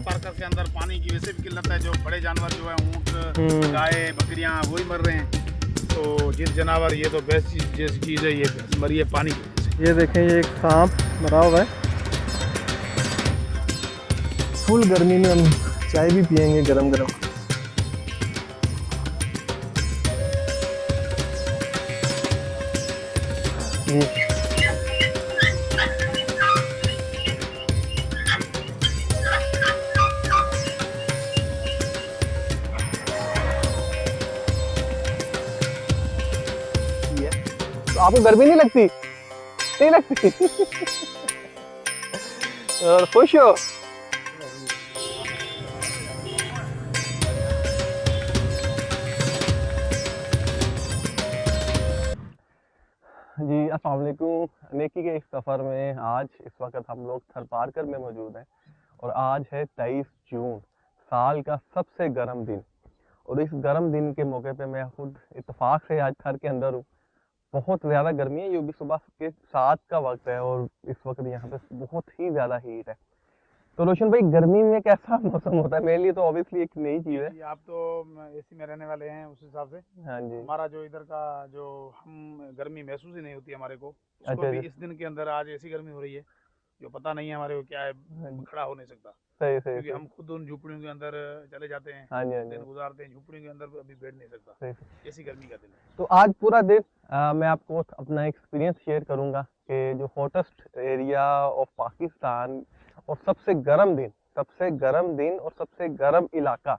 Parks के अंदर पानी की वैसे भी किल्लत है, जो बड़े जानवर जो है ऊँट, गाय, बकरियाँ वही मर रहे हैं। तो जिस जानवर, ये तो बेस्ट चीज़ है, ये मरी है पानी की। ये देखें, ये एक सांप मरा हुआ है। फुल गर्मी में हम चाय भी पियेंगे गरम गरम। तो आपको गर्मी नहीं लगती? नहीं लगती? और खुश हो? जी अस्सलाम वालेकुम। नेकी के इस सफ़र में आज इस वक्त हम लोग थरपारकर में मौजूद हैं और आज है 23 जून, साल का सबसे गर्म दिन। और इस गर्म दिन के मौके पे मैं खुद इत्तेफाक से आज घर के अंदर हूँ। बहुत ज़्यादा गर्मी है, ये भी सुबह के 7 का वक्त है और इस वक्त यहाँ पे बहुत ही ज़्यादा हीट है। तो रोशन भाई, गर्मी में कैसा मौसम होता है? मेरे लिए तो ऑब्वियसली एक नई चीज़ है। आप तो एसी में रहने वाले हैं, उस हिसाब से हाँ जी। हमारा जो इधर का जो हम गर्मी महसूस ही नहीं होती हमारे को, उसको अच्छा भी अच्छा। इस दिन के अंदर आज ऐसी गर्मी हो रही है जो पता नहीं है हमारे को क्या है, खड़ा हो नहीं सकता। सही सही क्योंकि सही। हम खुद उन झुपड़ियों के अंदर चले जाते हैं, हाँ जी हाँ जी। दिन गुजारते हैं झुपड़ियों के अंदर, अभी बैठ नहीं सकता, सही। ऐसी गर्मी का दिन है। तो आज पूरा दिन मैं आपको अपना एक्सपीरियंस शेयर करूंगा कि जो हॉटेस्ट एरिया ऑफ पाकिस्तान और सबसे गर्म दिन और सबसे गर्म इलाका,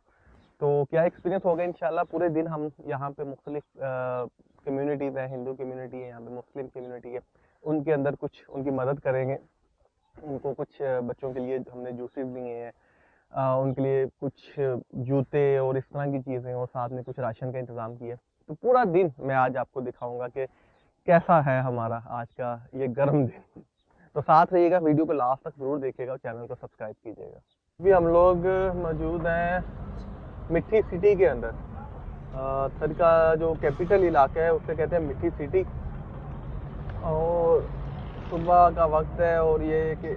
तो क्या एक्सपीरियंस होगा इंशाल्लाह। पूरे दिन हम यहाँ पे मुख्तलिफ कम्युनिटीज़ हैं, हिंदू कम्युनिटी है, यहाँ पे मुस्लिम कम्युनिटी है, उनके अंदर कुछ उनकी मदद करेंगे। उनको कुछ बच्चों के लिए हमने जूसेस दिए हैं, उनके लिए कुछ जूते और इस तरह की चीज़ें, और साथ में कुछ राशन का इंतज़ाम किया। तो पूरा दिन मैं आज आपको दिखाऊंगा कि कैसा है हमारा आज का ये गर्म दिन। तो साथ रहिएगा, वीडियो को लास्ट तक ज़रूर देखिएगा और चैनल को सब्सक्राइब कीजिएगा। अभी हम लोग मौजूद हैं मिठी सिटी के अंदर। थर का जो कैपिटल इलाका है उसे कहते हैं मिठी सिटी। और सुबह का वक्त है और ये कि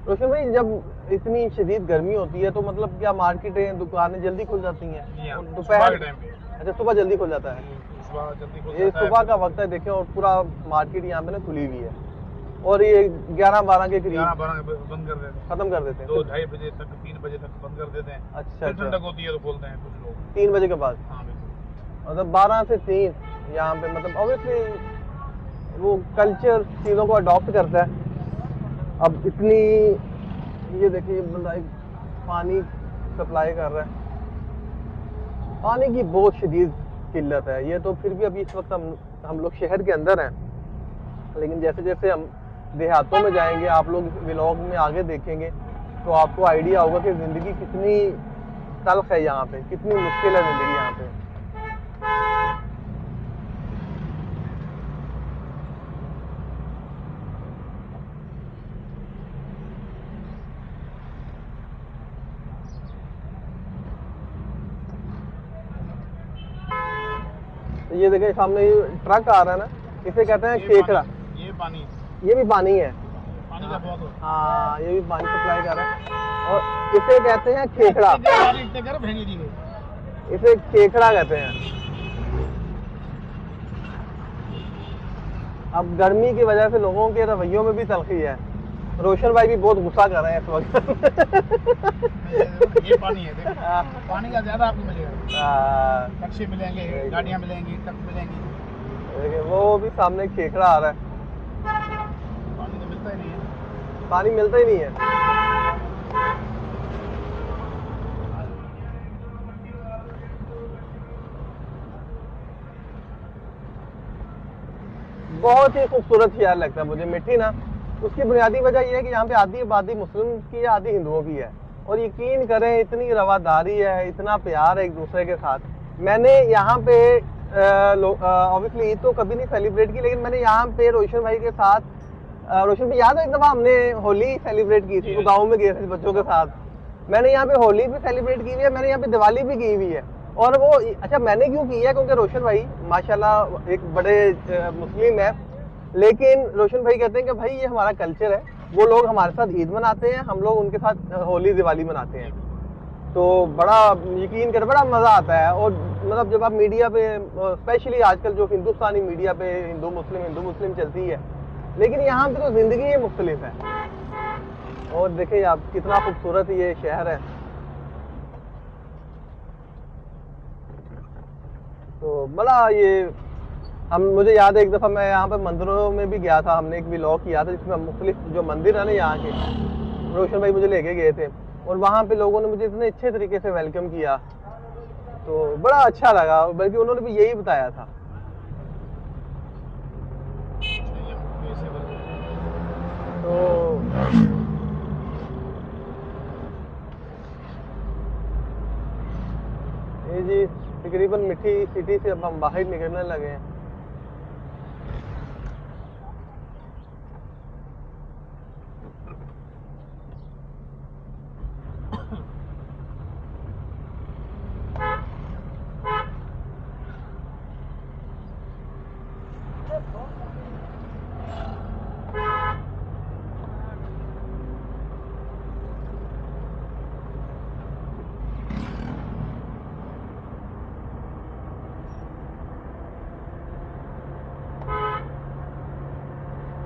रोशन भाई, जब इतनी शदीद गर्मी होती है तो मतलब क्या मार्केटें, दुकानें जल्दी खुल जाती हैं? दोपहर के टाइम पे? अच्छा, सुबह जल्दी खुल जाता है। सुबह जल्दी खुल ये जाता है। सुबह का वक्त है देखें, और पूरा मार्केट यहाँ पे ना खुली हुई है। और ये 11-12 के करीब 11-12 बंद कर देते हैं, खत्म कर देते हैं। 2-2:30 बजे तक, 3 बजे तक बंद कर देते हैं। अच्छा फिर अच्छा। ठंडक होती है तो खोलते हैं कुछ लोग 3 बजे के बाद? हाँ बिल्कुल। मतलब 12 से 3 यहाँ पे, मतलब ऑब्वियसली वो कल्चर चीज़ों को अडॉप्ट करता है। अब इतनी, ये देखिए बंदा एक पानी सप्लाई कर रहा है। पानी की बहुत शदीद किल्लत है। ये तो फिर भी अभी इस वक्त हम लोग शहर के अंदर हैं, लेकिन जैसे जैसे हम देहातों में जाएंगे, आप लोग व्लॉग में आगे देखेंगे तो आपको आइडिया होगा कि ज़िंदगी कितनी तल्ख है यहाँ पे, कितनी मुश्किल है ज़िंदगी यहाँ पे। तो ये देखिए सामने ये ट्रक आ रहा है ना, इसे कहते हैं खेखड़ा। ये पानी, ये भी पानी है। पानी का बहुत होता हाँ, ये भी पानी सप्लाई कर रहा है और इसे कहते हैं खेखड़ा। इसे खेखड़ा कहते हैं। अब गर्मी की वजह से लोगों के रवैयों में भी तलखी है। रोशन भाई भी बहुत गुस्सा कर रहे हैं इस वक्त। ये पानी है, देखो पानी का ज्यादा आपको मिलेगा, टैक्सी मिलेंगे, गाड़ियाँ मिलेंगी, ट्रक मिलेंगी। देखिए वो भी सामने खेखड़ा आ रहा है। पानी तो मिलता ही नहीं है। पानी मिलता ही नहीं है। बहुत ही खूबसूरत शहर लगता है मुझे मिठी ना। उसकी बुनियादी वजह यह है कि यहाँ पे आधी आबादी मुस्लिम की है, आधी हिंदुओं की है। और यकीन करें, इतनी रवादारी है, इतना प्यार है एक दूसरे के साथ। मैंने यहाँ पे ऑब्वियसली ईद तो कभी नहीं सेलिब्रेट की, लेकिन मैंने यहाँ पे रोशन भाई के साथ, रोशन भाई याद है एक दफ़ा हमने होली सेलिब्रेट की थी, वो गाँव में गए थे बच्चों के साथ। मैंने यहाँ पे होली भी सेलिब्रेट की हुई है, मैंने यहाँ पे दिवाली भी की हुई है। और वो अच्छा, मैंने क्यों की है, क्योंकि रोशन भाई माशाल्लाह एक बड़े मुस्लिम है, लेकिन रोशन भाई कहते हैं कि भाई ये हमारा कल्चर है वो लोग हमारे साथ ईद मनाते हैं, हम लोग उनके साथ होली दिवाली मनाते हैं। तो बड़ा यकीन कर बड़ा मज़ा आता है। और मतलब जब आप मीडिया पे, स्पेशली आजकल जो हिंदुस्तानी मीडिया पे हिंदू मुस्लिम चलती है, लेकिन यहाँ पे तो ज़िंदगी ही मुख्तलिफ है। और देखिए आप कितना खूबसूरत ये शहर है। तो बड़ा ये मुझे याद है एक दफ़ा मैं यहाँ पे मंदिरों में भी गया था, हमने एक व्लॉग किया था जिसमें मुख्तलिफ जो मंदिर है ना यहाँ के, रोशन भाई मुझे लेके गए थे, और वहाँ पे लोगों ने मुझे इतने अच्छे तरीके से वेलकम किया, तो बड़ा अच्छा लगा। बल्कि उन्होंने भी यही बताया था। तो ये जी तकरीबन मिठी सिटी से अब हम बाहर निकलने लगे हैं।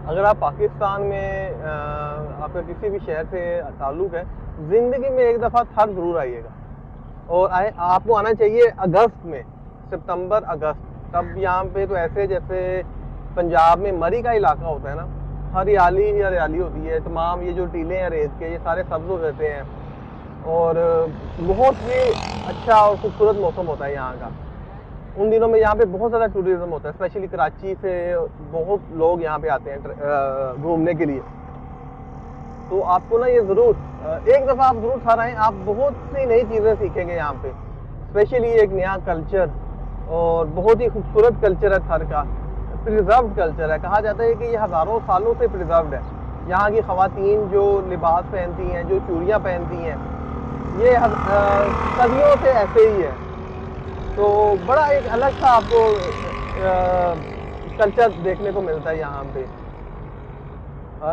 अगर आप पाकिस्तान में आपका किसी भी शहर से ताल्लुक़ है, ज़िंदगी में एक दफ़ा थर ज़रूर आइएगा। और आपको आना चाहिए अगस्त में, सितंबर अगस्त। तब यहाँ पे तो ऐसे जैसे पंजाब में मरी का इलाका होता है ना, हरियाली ही हरियाली होती है, तमाम ये जो टीले हैं रेत के, ये सारे सब्ज़ हो जाते हैं, और बहुत ही अच्छा और खूबसूरत मौसम होता है यहाँ का। उन दिनों में यहाँ पे बहुत ज़्यादा टूरिज़्म होता है, स्पेशली कराची से बहुत लोग यहाँ पे आते हैं घूमने के लिए। तो आपको ना ये ज़रूर एक दफ़ा आप ज़रूर ठहराएं, आप बहुत सी नई चीज़ें सीखेंगे यहाँ पे। स्पेशली एक नया कल्चर, और बहुत ही खूबसूरत कल्चर है थर का, प्रिजर्व्ड कल्चर है। कहा जाता है कि ये हज़ारों सालों से प्रिजर्व्ड है। यहाँ की ख़वातीन जो लिबास पहनती हैं, जो चूड़ियाँ पहनती हैं, ये सदियों से ऐसे ही है। तो बड़ा एक अलग सा आपको कल्चर देखने को मिलता है यहाँ पे।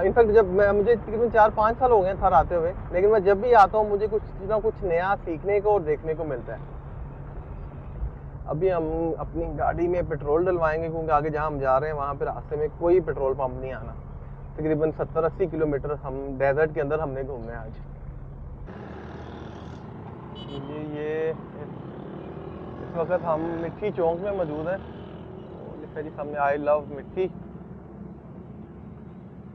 इनफैक्ट जब मुझे तकरीबन 4-5 साल हो गए थर आते हुए, लेकिन मैं जब भी आता हूँ मुझे कुछ ना कुछ नया सीखने को और देखने को मिलता है। अभी हम अपनी गाड़ी में पेट्रोल डलवाएंगे, क्योंकि आगे जहाँ हम जा रहे हैं वहाँ पे रास्ते में कोई पेट्रोल पंप नहीं आना। तकरीबन 70-80 किलोमीटर हम डेजर्ट के अंदर हमने घूमना है आज। ये इस वक्त हम मिट्टी चौक में मौजूद हैं। लिखा जी सामने आई लव मिट्टी।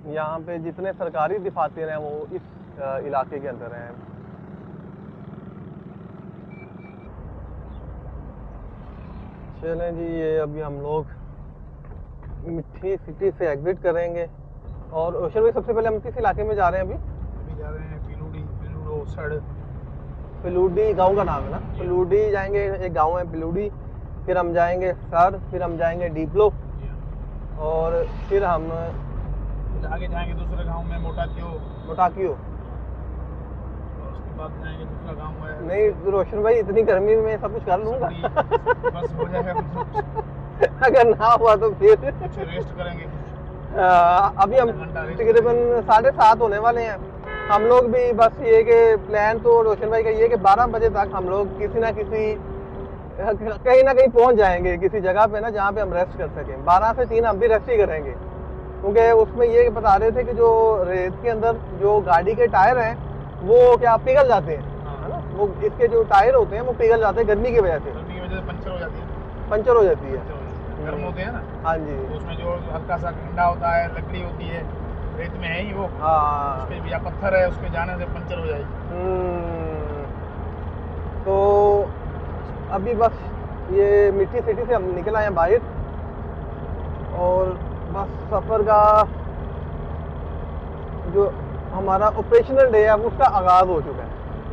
यहाँ पे जितने सरकारी दफातर हैं वो इस इलाके के अंदर हैं। चलें जी, ये अभी हम लोग मिट्टी सिटी से एग्जिट करेंगे। और रोशन भाई सबसे पहले हम किस इलाके में जा रहे हैं? अभी जा रहे हैं पिलूडी पिलूडी गांव का नाम है ना। पिलूडी जाएंगे, एक गांव है पिलूडी, फिर हम जाएंगे सर, फिर हम जाएंगे डीपलो, और फिर हम आगे जाएंगे दूसरे गांव में मोटाकियो। उसके बाद जाएंगे दूसरा गांव है। नहीं रोशन भाई, इतनी गर्मी में सब कुछ कर लूंगा। बस हो जाएगा। अगर ना हुआ तो फिर रेस्ट करेंगे। अभी हम तकरीबन 7:30 होने वाले हैं। हम लोग भी बस ये कि प्लान तो रोशन भाई का ये कि 12 बजे तक हम लोग किसी ना कहीं पहुंच जाएंगे किसी जगह पे ना, जहाँ पे हम रेस्ट कर सकें। 12 से 3 हम भी रेस्ट ही करेंगे, क्योंकि उसमें ये बता रहे थे कि जो रेत के अंदर जो गाड़ी के टायर हैं वो क्या पिघल जाते हैं, है ना। वो इसके जो टायर होते हैं वो पिघल जाते हैं गर्मी की वजह से पंचर हो जाती है। गर्म होते हैं ना। हाँ जी, उसमें जो हल्का सा ठंडा होता है, लकड़ी होती है, रेत में है ही वो। हाँ, उसके भी या पत्थर है, उसके जाने से पंचर हो जाएगी। तो अभी बस ये मिट्टी सिटी से हम निकल आए हैं बाहर, और बस सफ़र का जो हमारा ऑपरेशनल डे है उसका आगाज़ हो चुका है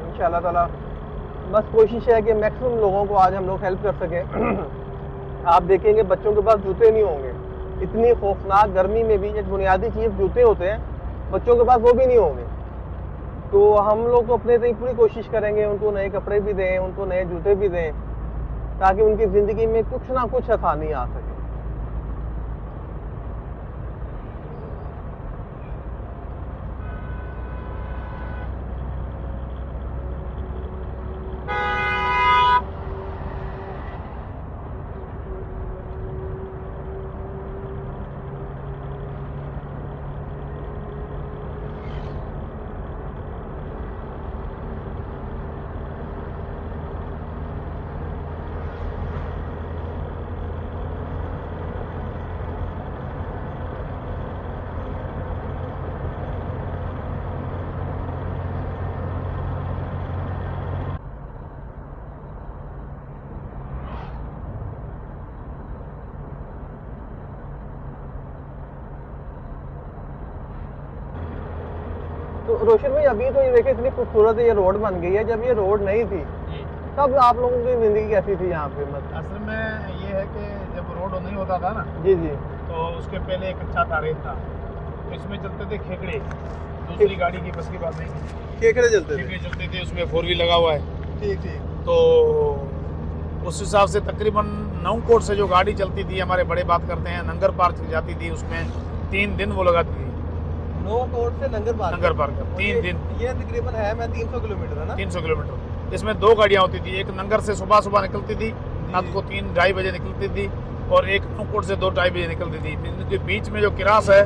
इंशाल्लाह ताला। बस कोशिश है कि मैक्सिमम लोगों को आज हम लोग हेल्प कर सकें। आप देखेंगे बच्चों के पास जूते नहीं होंगे, इतनी खौफनाक गर्मी में भी एक बुनियादी चीज़ जूते होते हैं, बच्चों के पास वो भी नहीं होंगे। तो हम लोग तो अपने से ही पूरी कोशिश करेंगे उनको नए कपड़े भी दें, उनको नए जूते भी दें, ताकि उनकी ज़िंदगी में कुछ ना कुछ आसानी आ सके। तो रोशन भाई अभी तो ये देखिए इतनी खूबसूरत ये रोड बन गई है, जब ये रोड नहीं थी तब आप लोगों की जिंदगी कैसी थी यहाँ पे? मतलब असल में ये है कि जब रोड नहीं होता था ना, जी जी, तो उसके पहले एक अच्छा था, रेत था, तो इसमें चलते थे खेकड़े। दूसरी गाड़ी की बस की बात नहीं थी, केकड़े चलते थे। खेकड़े चलते थे, उसमें 4 व्हील लगा हुआ है। ठीक ठीक। तो उस हिसाब से तकरीबन नौकोट से जो गाड़ी चलती थी, हमारे बड़े बात करते हैं, नंगर पार जाती थी, उसमें 3 दिन वो लगाती थी। नौकोट से नंगर पार 3 दिन। ये तकरीबन है मैं 300 किलोमीटर है ना? 300 किलोमीटर। इसमें 2 गाड़ियाँ होती थी, एक नंगर से सुबह सुबह निकलती थी, रात को 3-2:30 बजे निकलती थी, और एक नौकोट से 2-2:30 बजे निकलती थी। इनके बीच में जो क्रॉस है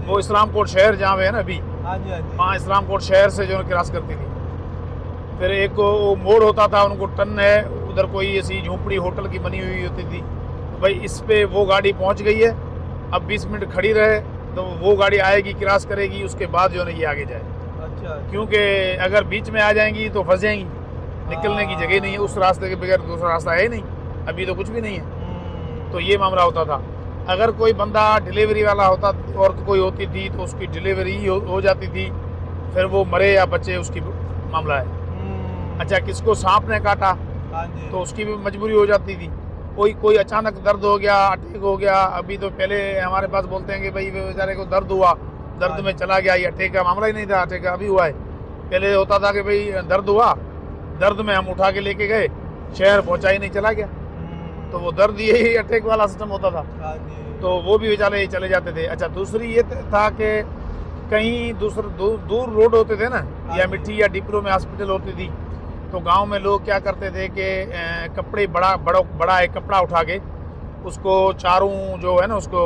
वो इस्लामकोट शहर जहाँ पे है ना अभी, वहाँ इस्लामकोट शहर से जो क्रॉस करती थी। फिर एक वो मोड़ होता था, उनको टन है, उधर कोई ऐसी झोपड़ी होटल की बनी हुई होती थी, तो भाई इस पे वो गाड़ी पहुंच गई है, अब 20 मिनट खड़ी रहे तो वो गाड़ी आएगी, क्रॉस करेगी, उसके बाद जो है ये आगे जाए। अच्छा। क्योंकि अगर बीच में आ जाएंगी तो फंस जाएंगी, निकलने की जगह नहीं है, उस रास्ते के बगैर दूसरा रास्ता है ही नहीं, अभी तो कुछ भी नहीं है। तो ये मामला होता था। अगर कोई बंदा डिलीवरी वाला होता और कोई होती थी तो उसकी डिलीवरी हो जाती थी, फिर वो मरे या बचे उसकी मामला है। अच्छा, किसको सांप ने काटा तो उसकी भी मजबूरी हो जाती थी। कोई अचानक दर्द हो गया, अटैक हो गया। अभी तो पहले हमारे पास बोलते हैं कि भाई बेचारे को दर्द हुआ, दर्द में चला गया, ये अटैक का मामला ही नहीं था, अटैक अभी हुआ है। पहले होता था कि भाई दर्द हुआ, दर्द में हम उठा के लेके गए, शहर पहुंचा ही नहीं, चला गया, तो वो दर्द यही अटैक वाला सिस्टम होता था, तो वो भी बेचारे चले जाते थे। अच्छा, दूसरी ये था कि कहीं दूर रोड होते थे ना, या मिट्टी या डिपरो में हॉस्पिटल होती थी, तो गांव में लोग क्या करते थे कि कपड़े बड़ा एक कपड़ा उठा के उसको चारों जो है ना उसको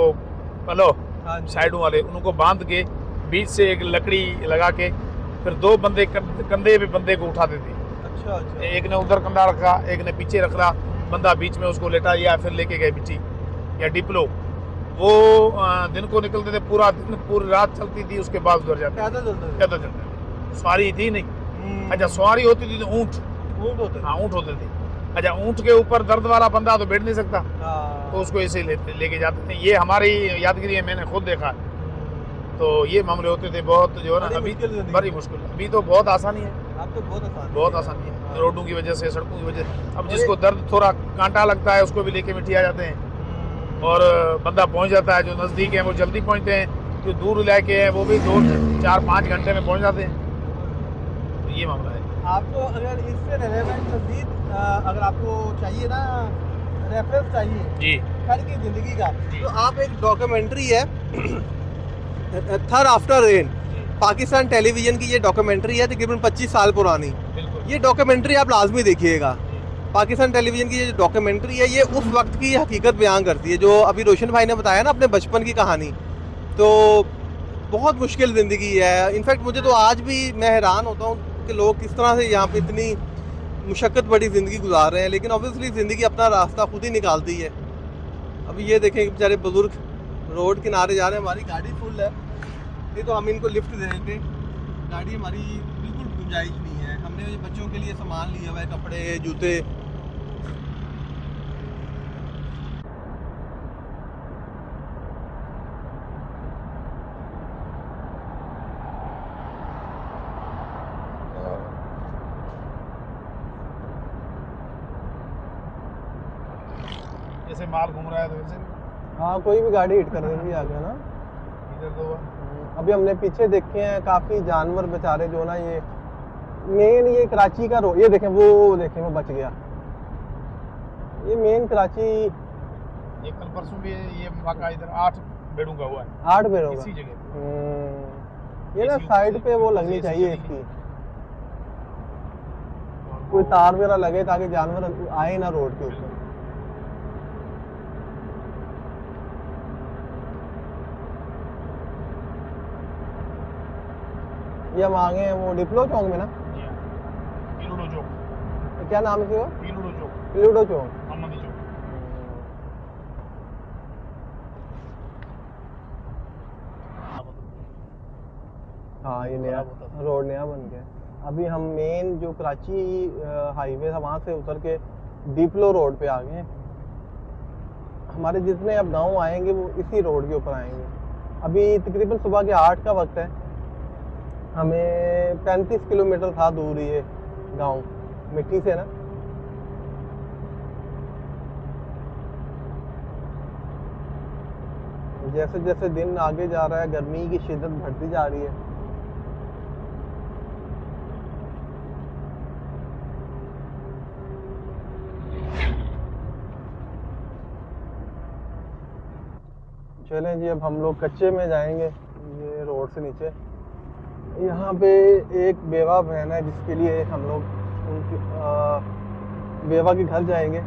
पलो साइडों वाले उनको बांध के बीच से एक लकड़ी लगा के फिर 2 बंदे कंधे पे बंदे को उठाते थे। अच्छा। एक ने उधर कंधा रखा, एक ने पीछे रखा, बंदा बीच में उसको लेटा या फिर लेके गए मिट्टी या डिपलो। वो दिन को निकलते थे, पूरा दिन पूरी रात चलती थी, उसके बाद उधर जाते पैदल चलते थे। सवारी थी नहीं। अच्छा, सवारी होती थी तो ऊँट होते थे। अच्छा, ऊँट के ऊपर दर्द वाला बंदा तो बैठ नहीं सकता, तो उसको ऐसे लेके जाते थे। ये हमारी यादगिरी है, मैंने खुद देखा। तो ये मामले होते थे बहुत, जो है ना अभी बड़ी मुश्किल। अभी तो बहुत आसानी है, अब तो बहुत आसानी है, रोडों की वजह से, सड़कों की वजह से। अब जिसको दर्द थोड़ा कांटा लगता है उसको भी लेके मिट्टी आ जाते हैं, और बंदा पहुंच जाता है। जो नज़दीक है वो जल्दी पहुंचते हैं, जो दूर इलाके हैं वो भी 2-4-5 घंटे में पहुंच जाते हैं। तो ये मामला है। आपको अगर इससे रेलेवेंट मज़ीद अगर आपको चाहिए ना, रेफरेंस चाहिए जी घर की ज़िंदगी का, तो आप एक डॉक्यूमेंट्री है थर आफ्टर रेन, पाकिस्तान टेलीविज़न की ये डॉक्यूमेंट्री है, तकरीबन 25 साल पुरानी। ये डॉक्यूमेंट्री आप लाजमी देखिएगा। पाकिस्तान टेलीविज़न की ये डॉक्यूमेंट्री है, ये उस वक्त की हकीकत बयान करती है, जो अभी रोशन भाई ने बताया ना अपने बचपन की कहानी। तो बहुत मुश्किल ज़िंदगी है। इनफैक्ट मुझे तो आज भी मैं हैरान होता हूँ कि लोग किस तरह से यहाँ पे इतनी मुशक्क़त बड़ी ज़िंदगी गुजार रहे हैं, लेकिन ऑब्वियसली ज़िंदगी अपना रास्ता खुद ही निकालती है। अभी ये देखें बेचारे बुज़ुर्ग रोड किनारे जा रहे हैं, हमारी गाड़ी फुल है, नहीं तो हम इनको लिफ्ट दे देते। गाड़ी हमारी बिल्कुल गुंजाइश नहीं है। हमने ये बच्चों के लिए सामान लिया हुआ है, कपड़े, जूते। जैसे माल घूम रहा है तो वैसे हाँ, कोई भी गाड़ी हिट कर देती है आगे ना। इधर तो अभी हमने पीछे देखे हैं काफ़ी जानवर बेचारे जो ना, ये मेन ये कराची का रोड, ये देखें वो बच गया। ये मेन कराची, ये कल परसों भी ये वाक़ा इधर 8 बेड़ों का हुआ है, 8 बेड़ों का इसी जगह। ये ना साइड पे वो लगनी चाहिए इसकी, कोई तार वगैरह लगे ताकि जानवर आए ना रोड के ऊपर। ये हम आ गए हैं वो डिप्लो चौक में ना, पीलूडो चौक। क्या नाम है वो? पीलूडो चौक, मोहम्मदी चौक। हाँ, ये नया रोड नया बन गया। अभी हम मेन जो कराची हाईवे था वहाँ से उतर के डिप्लो रोड पे आ गए हैं। हमारे जितने अब गाँव आएंगे वो इसी रोड के ऊपर आएंगे। अभी तकरीबन सुबह के 8 का वक्त है। हमें 35 किलोमीटर था दूर ये गांव मिट्टी से ना। जैसे जैसे दिन आगे जा रहा है गर्मी की शिद्दत बढ़ती जा रही है। चलें जी, अब हम लोग कच्चे में जाएंगे ये रोड से नीचे। यहाँ पे एक बेवा बहन है जिसके लिए हम लोग उनकी बेवा के घर जाएंगे।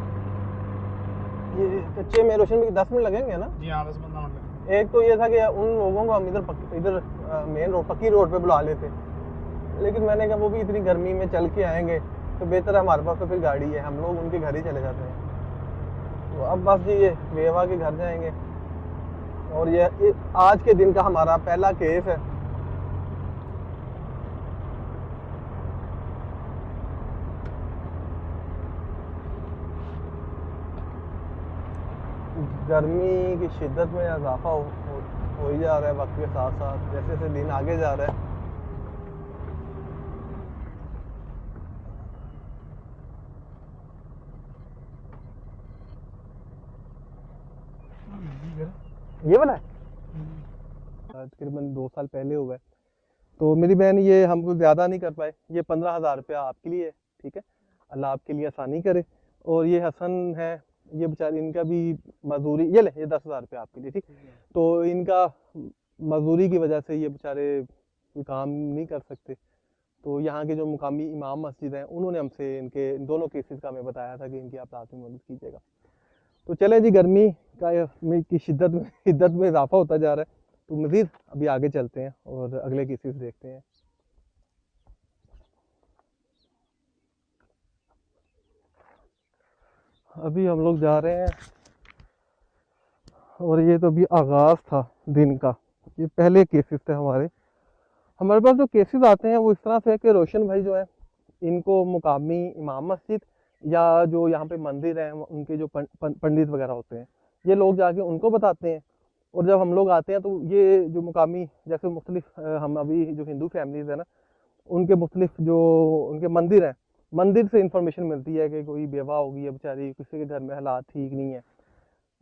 ये कच्चे में रोशन भी 10 मिनट लगेंगे ना? जी हाँ, 10-15 मिनट लगेंगे। एक तो ये था कि उन लोगों को हम इधर मेन रोड पक्की रोड पे बुला लेते, लेकिन मैंने कहा वो भी इतनी गर्मी में चल के आएंगे तो बेहतर है हमारे पास तो फिर गाड़ी है, हम लोग उनके घर ही चले जाते हैं। तो अब बस जी ये बेवा के घर जाएंगे और ये आज के दिन का हमारा पहला केस है। गर्मी की शिद्दत में इजाफा हो ही जा रहा है वक्त के साथ साथ, जैसे जैसे दिन आगे जा रहा है। ये वाला है तकरीबन 2 साल पहले हुआ है। तो मेरी बहन ये हमको ज़्यादा नहीं कर पाए, ये 15,000 रुपया आपके लिए, ठीक है, अल्लाह आपके लिए आसानी करे। और ये हसन है, ये बेचारी इनका भी मजदूरी, ये ले ये 10,000 रुपया आपके लिए, ठीक। तो इनका मजदूरी की वजह से ये बेचारे कोई काम नहीं कर सकते। तो यहाँ के जो मुकामी इमाम मस्जिद हैं उन्होंने हमसे इनके इन दोनों केसेस का हमें बताया था कि इनकी आप रात में मदद कीजिएगा। तो चले जी, गर्मी की शिद्दत में इजाफा होता जा रहा है, तो मज़ीद अभी आगे चलते हैं और अगले केसेस देखते हैं। अभी हम लोग जा रहे हैं और ये तो अभी आगाज़ था दिन का, ये पहले केसेस थे हमारे पास जो केसेस आते हैं वो इस तरह से है कि रोशन भाई जो है इनको मुकामी इमाम मस्जिद या जो यहाँ पे मंदिर हैं उनके जो पंडित वगैरह होते हैं ये लोग जाके उनको बताते हैं। और जब हम लोग आते हैं तो ये जो मुकामी जैसे मुख्तलिफ हम अभी जो हिंदू फैमिलीज़ है ना उनके मुख्तलिफ जो उनके मंदिर हैं, मंदिर से इंफॉर्मेशन मिलती है कि कोई बेवा होगी या बेचारी किसी के घर में हालात ठीक नहीं है,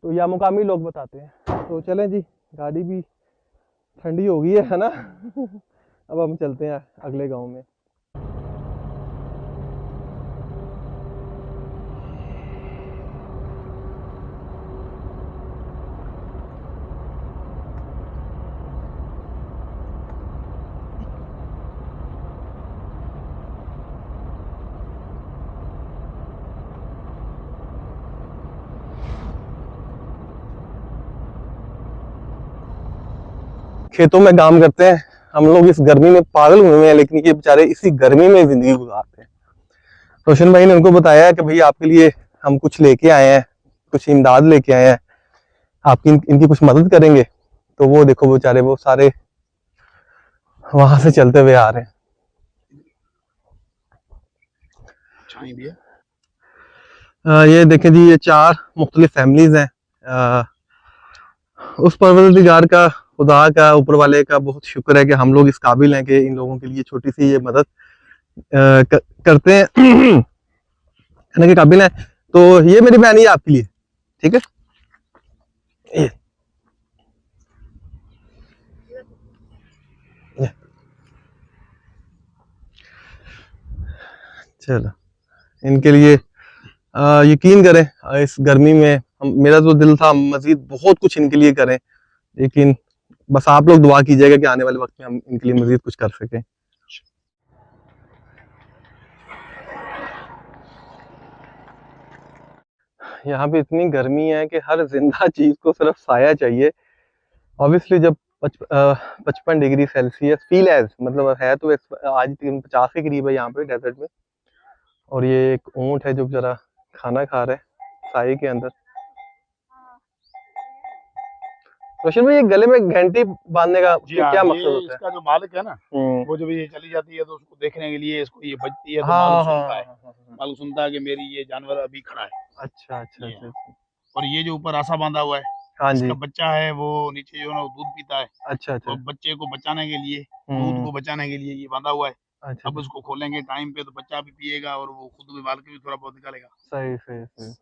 तो या मुकामी लोग बताते हैं। तो चलें जी, गाड़ी भी ठंडी हो गई है ना अब हम चलते हैं अगले गांव में। खेतों में काम करते हैं हम लोग, इस गर्मी में पागल हुए हैं, लेकिन ये बेचारे इसी गर्मी में जिंदगी गुजारते हैं। रोशन भाई ने उनको बताया है कि भाई आपके लिए हम कुछ लेके आए हैं, कुछ इमदाद लेके आए हैं, आपकी इनकी कुछ मदद करेंगे। तो वो देखो बेचारे वो सारे वहां से चलते हुए आ रहे हैं। ये देखें जी, ये 4 मुख्तलिफ फैमिलीज हैं। उस परवरदिगार का, खुदा का, ऊपर वाले का बहुत शुक्र है कि हम लोग इस काबिल हैं कि इन लोगों के लिए छोटी सी ये मदद करते हैं करने के काबिल हैं। तो ये मेरी बहन, ये आपके लिए, ठीक है। ये चलो, इनके लिए यकीन करें इस गर्मी में मेरा तो दिल था मजीद बहुत कुछ इनके लिए करें, लेकिन बस आप लोग दुआ कीजिएगा कि आने वाले वक्त में हम इनके लिए मजीद कुछ कर सकें। यहाँ पे इतनी गर्मी है कि हर जिंदा चीज को सिर्फ साया चाहिए। ऑब्वियसली जब 55 डिग्री सेल्सियस फील है, मतलब है तो आज 50 के करीब है यहाँ पे डेजर्ट में। और ये एक ऊंट है जो जरा खाना खा रहा है साए के अंदर। रोशन भाई, ये गले में घंटी बांधने का क्या मकसद होता है? इसका जो मालिक है ना, वो जब ये चली जाती है तो उसको देखने के लिए इसको ये बजती है, तो मालिक सुनता है कि मेरी ये जानवर अभी खड़ा है। अच्छा। और ये जो ऊपर आसा बांधा हुआ है हाँ जी। इसका बच्चा है वो नीचे जो है ना वो दूध पीता है, अच्छा तो अच्छा। अब बच्चे को बचाने के लिए, दूध को बचाने के लिए ये बांधा हुआ है। अच्छा अब अच्छा। उसको खोलेंगे टाइम पे तो बच्चा भी पिएगा और वो खुद भी बाल के भी थोड़ा बहुत निकालेगा। सही सही सही।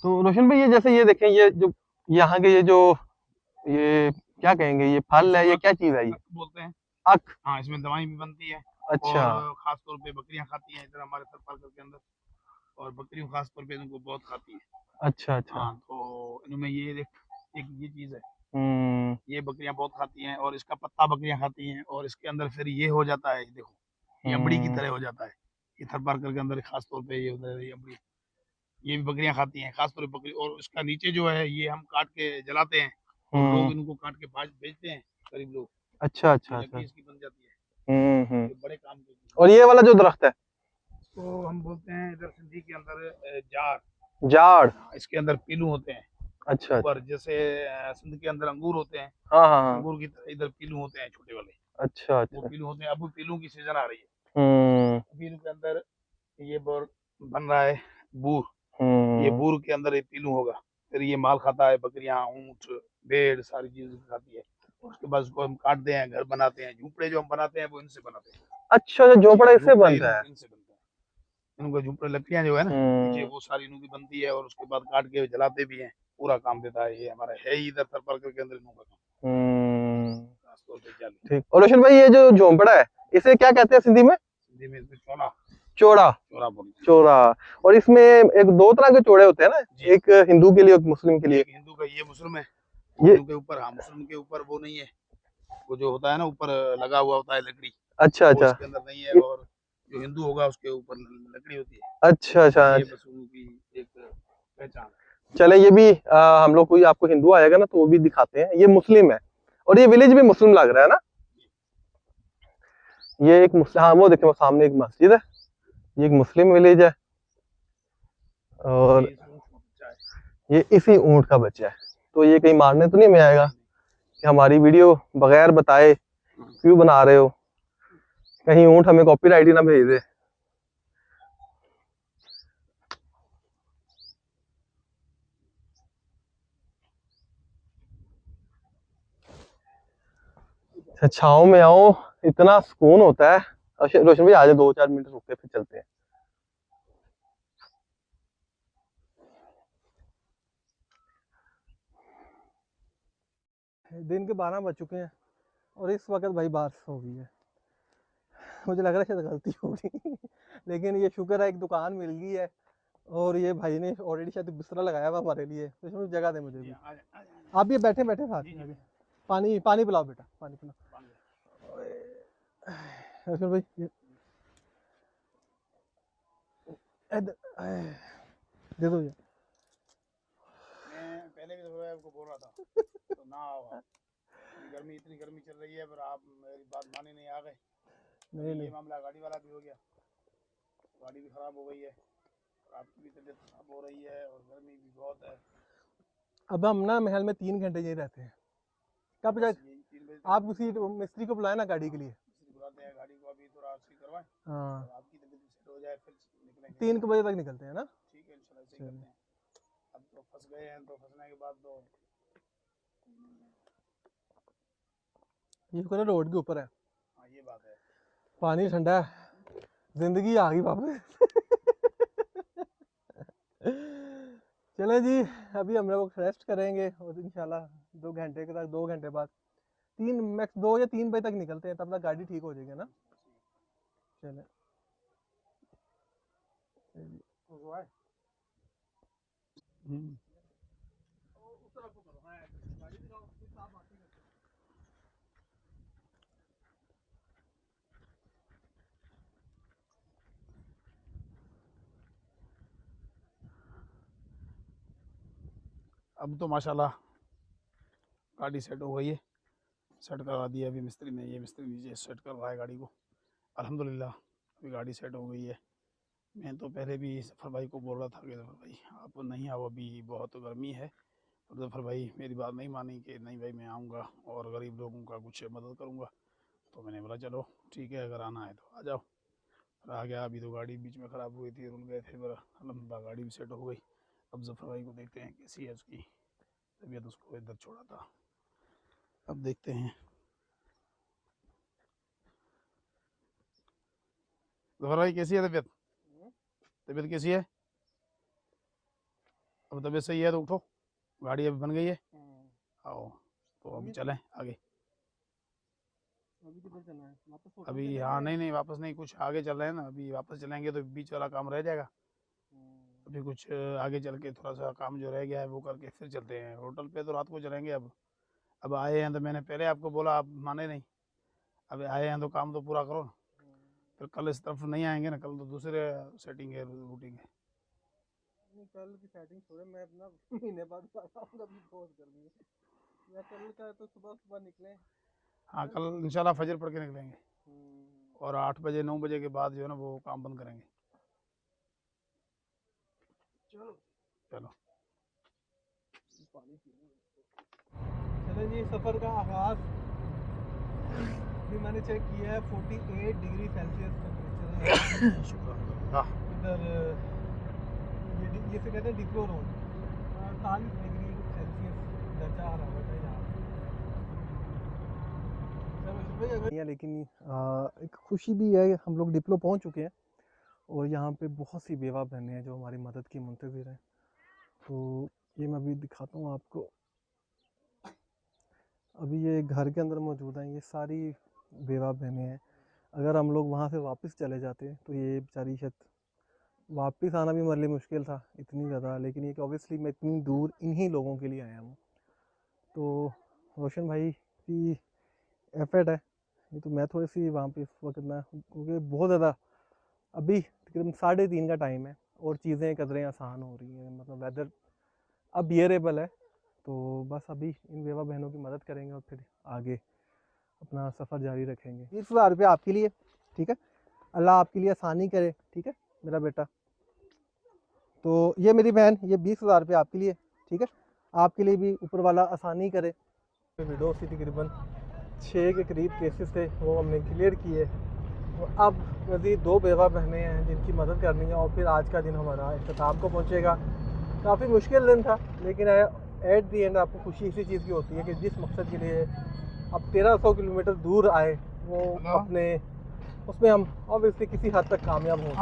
तो रोशन भाई, ये जैसे ये देखें, ये जो यहाँ के ये क्या कहेंगे, ये फल है, इसको ये अक, क्या चीज है ये? अक बोलते हैं। अख। हाँ, इसमें दवाई भी बनती है। अच्छा और खास तौर पे बकरियां खाती हैं इधर हमारे थरपारकर के अंदर, और बकरियों खास तौर पे इनको बहुत खाती हैं। अच्छा अच्छा। हाँ, तो इनमें ये देख, एक ये चीज़ है, हम्म ये बकरियां बहुत खाती हैं और इसका पत्ता बकरियां खाती हैं, और इसके अंदर फिर ये हो जाता है, देखो ये अमड़ी की हम्म। तरह हो जाता है। ये थरपारकर के अंदर खास तौर पे ये होता है, ये अमड़ी, ये भी बकरियां खाती हैं खास तौर पे बकरी। और इसका नीचे जो है ये हम काट के जलाते हैं, और हम्म। लोग इनको काट के बेचते हैं, गरीब लोग। अच्छा ये अच्छा लकड़ी अच्छा। इसकी बन जाती है, हम्म। ये बड़े काम की चीज़ और है। ये वाला जो दरख्त है? इसको हम बोलते हैं इधर सिंधी के अंदर जार। जाड़। हाँ, इसके अंदर पीलू होते हैं अच्छा अच्छा। ऊपर, जैसे सिंध के अंदर अंगूर होते हैं, हाँ हाँ हाँ। अंगूर की तरह इधर पीलू होते हैं छोटे वाले, अच्छा वो अच्छा। पीलू होते हैं। अब पीलू की सीजन आ रही है, हम्म अभी इनके अंदर ये बोर बन रहा है, बूर। ये हम्म। बूर के अंदर ये पीलू होगा, फिर ये माल खाता है, बकरियां, ऊंट, भेड़, सारी चीजें खाती है। और उसके बाद उसको हम काटते हैं, घर बनाते हैं, झूपड़े जो हम बनाते हैं वो इनसे बनाते हैं। अच्छा, जो ये झोपड़ा इससे झूपड़े बनता है? इनसे बनते हैं, इनको झूपड़े, लकड़ियां जो है ना नीचे, हम्म वो सारी इनकी बनती है, और उसके बाद काट के जलाते भी हैं। पूरा काम देता है, ये हमारा है ही इधर थरपारकर के अंदर इनों का काम, हम्म। खासतौर पे जाली। ठीक। और रोशन भाई, ये जो झोंपड़ा है, इसे क्या कहते हैं सिंधी में? हिंदी में इसमें चोला, चोड़ा। चोला बोलते हैं। चोरा। और इसमें एक दो तरह के चोड़े होते हैं ना, जी, एक हिंदू के लिए, एक मुस्लिम के लिए। एक हिंदू का, ये मुस्लिम है। ये हिंदू के ऊपर, हाँ, मुस्लिम के ऊपर वो नहीं है, वो जो होता है ना ऊपर लगा हुआ होता है लकड़ी, अच्छा वो अच्छा। इसके अंदर नहीं है। ये- और जो हिंदू होगा उसके ऊपर लकड़ी होती है। अच्छा अच्छा ये अच्छा। बस उनकी एक पहचान है। चले, ये भी हम लोग, कोई आपको हिंदू आएगा ना तो वो भी दिखाते हैं। ये मुस्लिम है, और ये विलेज भी मुस्लिम लग रहा है ना? ये एक मुस्लिम, हाँ वो देखो, वो सामने एक मस्जिद है, ये एक मुस्लिम विलेज है। ये और इस ऊँट का बच्चा है। ये इसी ऊंट का बच्चा है। तो ये कहीं मारने तो नहीं में आएगा नहीं कि हमारी वीडियो बगैर बताए नहीं। क्यों बना रहे हो? कहीं ऊंट हमें कॉपीराइट ही ना भेज दे। अच्छा, छाँव में आओ, इतना सुकून होता है। अच्छा रोशन भाई, आ जाओ, 2-4 मिनट रुक के फिर चलते हैं। दिन के 12 बज चुके हैं, और इस वक्त भाई बारिश हो गई है। मुझे लग रहा है शायद गलती होगी लेकिन ये शुक्र है एक दुकान मिल गई है, और ये भाई ने ऑलरेडी शायद बिस्तरा लगाया हुआ हमारे लिए, तो इसमें जगह दे मुझे जी, भी। आ जाए, आ जाए। आप भी बैठे बैठे साथ जी में जी, आगे। पानी पानी पिलाओ बेटा, पानी पिलाओ। बांध दे। रोशन भाई, ये दे दो ये। मैं पहले भी तो आपको बोल रहा था तो ना आओ आप, गर्मी, इतनी गर्मी चल रही है, पर आप मेरी बात माने नहीं, आ गए। नहीं अभी नहीं। ये मामला गाड़ी वाला भी हो गया, गाड़ी भी खराब हो गई है, और आपकी भी तबीयत खराब हो रही है, और गर्मी भी बहुत है। अब हम ना महल में 3 घंटे यही रहते हैं। कब बस जाए? यही 3 बजे तक आप यहीं उसी रुकना है। मिस्त्री को बुलाए ना गाड़ी के हाँ, लिए। मिस्त्री बुलाते हैं, गाड़ी को अभी थोड़ा अच्छी करवाएं, हाँ, और आपकी तबीयत भी सेट हो जाए, फिर निकलेंगे तीन इंशाल्लाह। बजे तक निकलते हैं ना? ठीक है, इंशाल्लाह ऐसे ही चलिए। करते हैं। अब तो फंस गए हैं, तो फंसने के बाद तो ये शुक्र है रोड के ऊपर है, हाँ, ये बात है। पानी ठंडा है, जिंदगी आ गई वापस चले जी, अभी हम लोग रेस्ट करेंगे, और इंशाल्लाह 2 घंटे के तक, 2 घंटे बाद, 2 या 3 बजे तक निकलते हैं, तब तक गाड़ी ठीक हो जाएगी ना। चले। अब तो माशाल्लाह गाड़ी सेट हो गई है, सेट करवा दिया अभी मिस्त्री ने, ये मिस्त्री नीचे सेट कर रहा है गाड़ी को। अल्हम्दुलिल्लाह अभी गाड़ी सेट हो गई है। मैं तो पहले भी सफ़र भाई को बोल रहा था कि सफ़र भाई आप नहीं आओ, अभी बहुत गर्मी है। और जफ़र भाई मेरी बात नहीं मानी कि नहीं भाई मैं आऊँगा और गरीब लोगों का कुछ मदद करूँगा। तो मैंने बोला चलो ठीक है, अगर आना है तो आ जाओ। फिर आ गया। अभी तो गाड़ी बीच में ख़राब हुई थी, रुल गए थे, पर अल्हम्दुलिल्लाह गाड़ी भी सेट हो गई। अब जफ़र भाई को देखते हैं कैसी है उसकी तबीयत उसको इधर छोड़ा था। अब देखते हैं। जफर भाई कैसी है तबीयत? तबीयत कैसी है? अब तबीयत सही है तो उठो, गाड़ी अभी बन गई है, आओ तो अभी चलें आगे। अभी किधर चलना है? वापस होटल अभी चलेंगे? हाँ नहीं वापस नहीं, कुछ आगे चल रहे हैं ना, अभी वापस चलेंगे तो बीच वाला काम रह जाएगा। अभी कुछ आगे चल के थोड़ा सा काम जो रह गया है वो करके फिर चलते हैं होटल पे, तो रात को चलेंगे। अब आए हैं तो मैंने पहले आपको बोला, आप माने नहीं। अब आए हैं तो काम तो पूरा करो, फिर कल इस तरफ नहीं आएंगे ना, कल तो दूसरे सेटिंग है, रूटिंग है। कल की सेटिंग छोड़े, मैं अपना महीने बाद आऊंगा, अभी बहुत गर्मी है। या कल का तो सुबह सुबह निकले। हाँ कल इंशाल्लाह फजर पढ़ के निकलेंगे, और 8 बजे 9 बजे के बाद जो है ना वो काम बंद करेंगे। चलो चलो चलो जी, सफ़र का आगाज़। अभी मैंने चेक किया है 48 डिग्री सेल्सियस टेम्परेचर है शुक्र। इधर। ये से कहते हैं डिप्लो रोड, 48 डिग्री सेल्सियस दर्जा हरारत है यहाँ। चलो लेकिन एक खुशी भी है, हम लोग डिप्लो पहुँच चुके हैं और यहाँ पे बहुत सी बेवा बहनें हैं जो हमारी मदद की मुंतज़िर हैं। तो ये मैं अभी दिखाता हूँ आपको। अभी ये घर के अंदर मौजूद हैं, ये सारी बेवा बहनें हैं। अगर हम लोग वहाँ से वापस चले जाते तो ये बेचारी शायद वापस आना भी हमारे लिए मुश्किल था, इतनी ज़्यादा। लेकिन ये कि ऑब्वियसली मैं इतनी दूर इन्हीं लोगों के लिए आया हूँ, तो रोशन भाई की एफर्ट है ये। तो मैं थोड़ी सी वहाँ पे इस वक्त ना, क्योंकि बहुत ज़्यादा अभी तकरीबन 3:30 का टाइम है और चीज़ें कदरें आसान हो रही हैं, मतलब वेदर अब बियरेबल है। तो बस अभी इन बेवा बहनों की मदद करेंगे और फिर आगे अपना सफ़र जारी रखेंगे। 20,000 रुपये आपके लिए, ठीक है? अल्लाह आपके लिए आसानी करे, ठीक है मेरा बेटा। तो ये मेरी बहन, ये 20,000 रुपये आपके लिए, ठीक है? आपके लिए भी ऊपर वाला आसानी करे। वीडियो सी तकरीबन 6 के करीब केसेस थे, वो हमने क्लियर किए। और अब मज़ीद 2 बेवा बहनें हैं जिनकी मदद करनी है, और फिर आज का दिन हमारा इख्तिताम को पहुँचेगा। काफ़ी मुश्किल दिन था, लेकिन एट दी एंड आपको खुशी इसी चीज़ की होती है कि जिस मकसद के लिए अब 1300 किलोमीटर दूर आए वो अपने उसमें हम ऑब्वियसली किसी हद तक कामयाब हो।